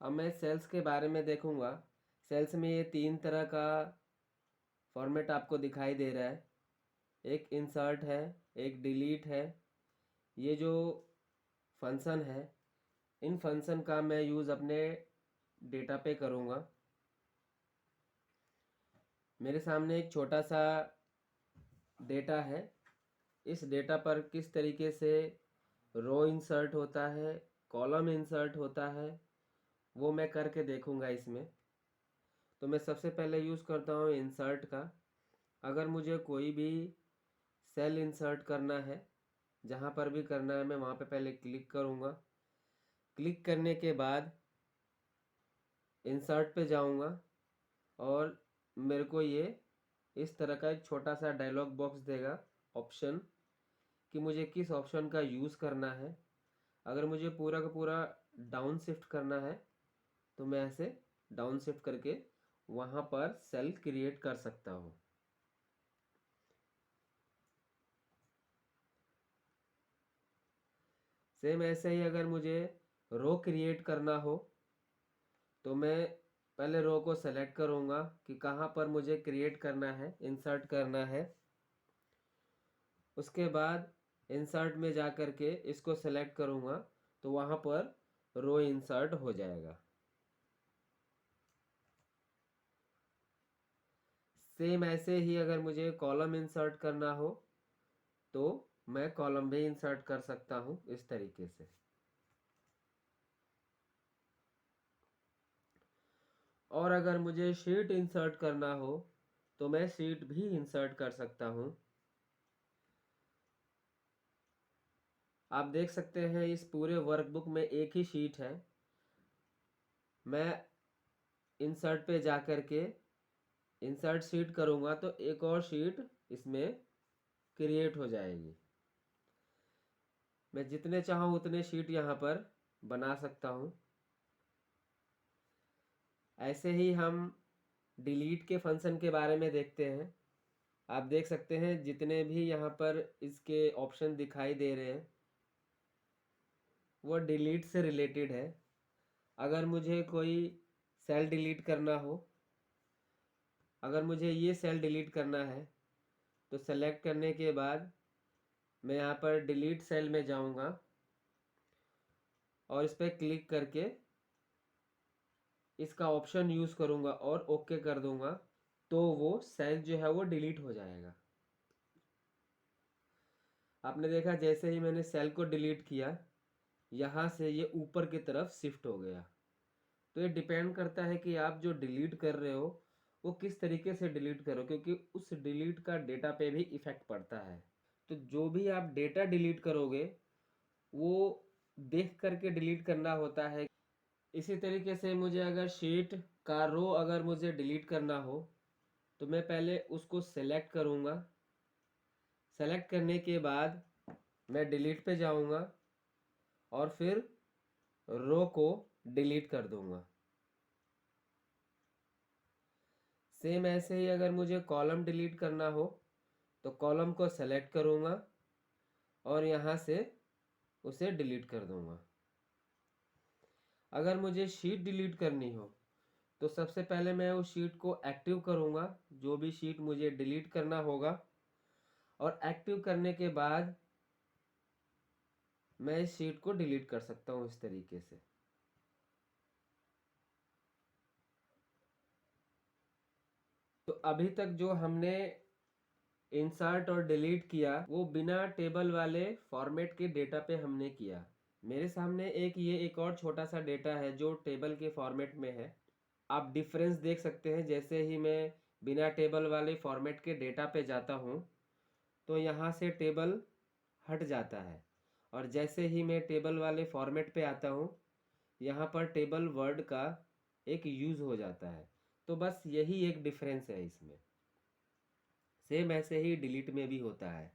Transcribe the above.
अब मैं सेल्स के बारे में देखूंगा। सेल्स में ये तीन तरह का फॉर्मेट आपको दिखाई दे रहा है। एक इंसर्ट है, एक डिलीट है। ये जो फंक्शन है, इन फंक्शन का मैं यूज़ अपने डेटा पे करूँगा। मेरे सामने एक छोटा सा डेटा है। इस डेटा पर किस तरीके से रो इंसर्ट होता है, कॉलम इंसर्ट होता है, वो मैं करके देखूँगा इसमें। तो मैं सबसे पहले यूज़ करता हूँ इंसर्ट का। अगर मुझे कोई भी सेल इंसर्ट करना है, जहाँ पर भी करना है, मैं वहाँ पे पहले क्लिक करूँगा। क्लिक करने के बाद इंसर्ट पे जाऊँगा और मेरे को ये इस तरह का एक छोटा सा डायलॉग बॉक्स देगा ऑप्शन, कि मुझे किस ऑप्शन का यूज़ करना है। अगर मुझे पूरा का पूरा डाउन शिफ्ट करना है तो मैं ऐसे डाउन शिफ्ट करके वहाँ पर सेल क्रिएट कर सकता हूँ। सेम ऐसे ही अगर मुझे रो क्रिएट करना हो तो मैं पहले रो को सेलेक्ट करूँगा कि कहाँ पर मुझे क्रिएट करना है, इंसर्ट करना है। उसके बाद इंसर्ट में जा कर के इसको सेलेक्ट करूँगा तो वहाँ पर रो इंसर्ट हो जाएगा। सेम ऐसे ही अगर मुझे कॉलम इंसर्ट करना हो तो मैं कॉलम भी इंसर्ट कर सकता हूँ इस तरीके से। और अगर मुझे शीट इंसर्ट करना हो तो मैं शीट भी इंसर्ट कर सकता हूँ। आप देख सकते हैं इस पूरे वर्कबुक में एक ही शीट है। मैं इंसर्ट पे जा कर के इंसर्ट शीट करूँगा तो एक और शीट इसमें क्रिएट हो जाएगी। मैं जितने चाहूँ उतने शीट यहाँ पर बना सकता हूँ। ऐसे ही हम डिलीट के फंक्शन के बारे में देखते हैं। आप देख सकते हैं जितने भी यहाँ पर इसके ऑप्शन दिखाई दे रहे हैं वो डिलीट से रिलेटेड है। अगर मुझे कोई सेल डिलीट करना हो, अगर मुझे ये सेल डिलीट करना है तो सेलेक्ट करने के बाद मैं यहाँ पर डिलीट सेल में जाऊँगा और इस पर क्लिक करके इसका ऑप्शन यूज़ करूँगा और ओके कर दूँगा तो वो सेल जो है वो डिलीट हो जाएगा। आपने देखा जैसे ही मैंने सेल को डिलीट किया, यहाँ से ये ऊपर की तरफ शिफ्ट हो गया। तो ये डिपेंड करता है कि आप जो डिलीट कर रहे हो वो किस तरीके से डिलीट करो, क्योंकि उस डिलीट का डेटा पे भी इफ़ेक्ट पड़ता है। तो जो भी आप डेटा डिलीट करोगे वो देख करके डिलीट करना होता है। इसी तरीके से मुझे अगर शीट का रो अगर मुझे डिलीट करना हो तो मैं पहले उसको सेलेक्ट करूँगा। सेलेक्ट करने के बाद मैं डिलीट पे जाऊँगा और फिर रो को डिलीट कर दूँगा। सेम ऐसे ही अगर मुझे कॉलम डिलीट करना हो तो कॉलम को सेलेक्ट करूँगा और यहाँ से उसे डिलीट कर दूँगा। अगर मुझे शीट डिलीट करनी हो तो सबसे पहले मैं उस शीट को एक्टिव करूँगा, जो भी शीट मुझे डिलीट करना होगा, और एक्टिव करने के बाद मैं इस शीट को डिलीट कर सकता हूँ इस तरीके से। तो अभी तक जो हमने इंसर्ट और डिलीट किया वो बिना टेबल वाले फॉर्मेट के डेटा पे हमने किया। मेरे सामने एक और छोटा सा डेटा है जो टेबल के फॉर्मेट में है। आप डिफरेंस देख सकते हैं। जैसे ही मैं बिना टेबल वाले फॉर्मेट के डेटा पे जाता हूँ तो यहाँ से टेबल हट जाता है, और जैसे ही मैं टेबल वाले फॉर्मेट पे आता हूँ यहाँ पर टेबल वर्ड का एक यूज़ हो जाता है। तो बस यही एक डिफरेंस है इसमें। सेम ऐसे ही डिलीट में भी होता है।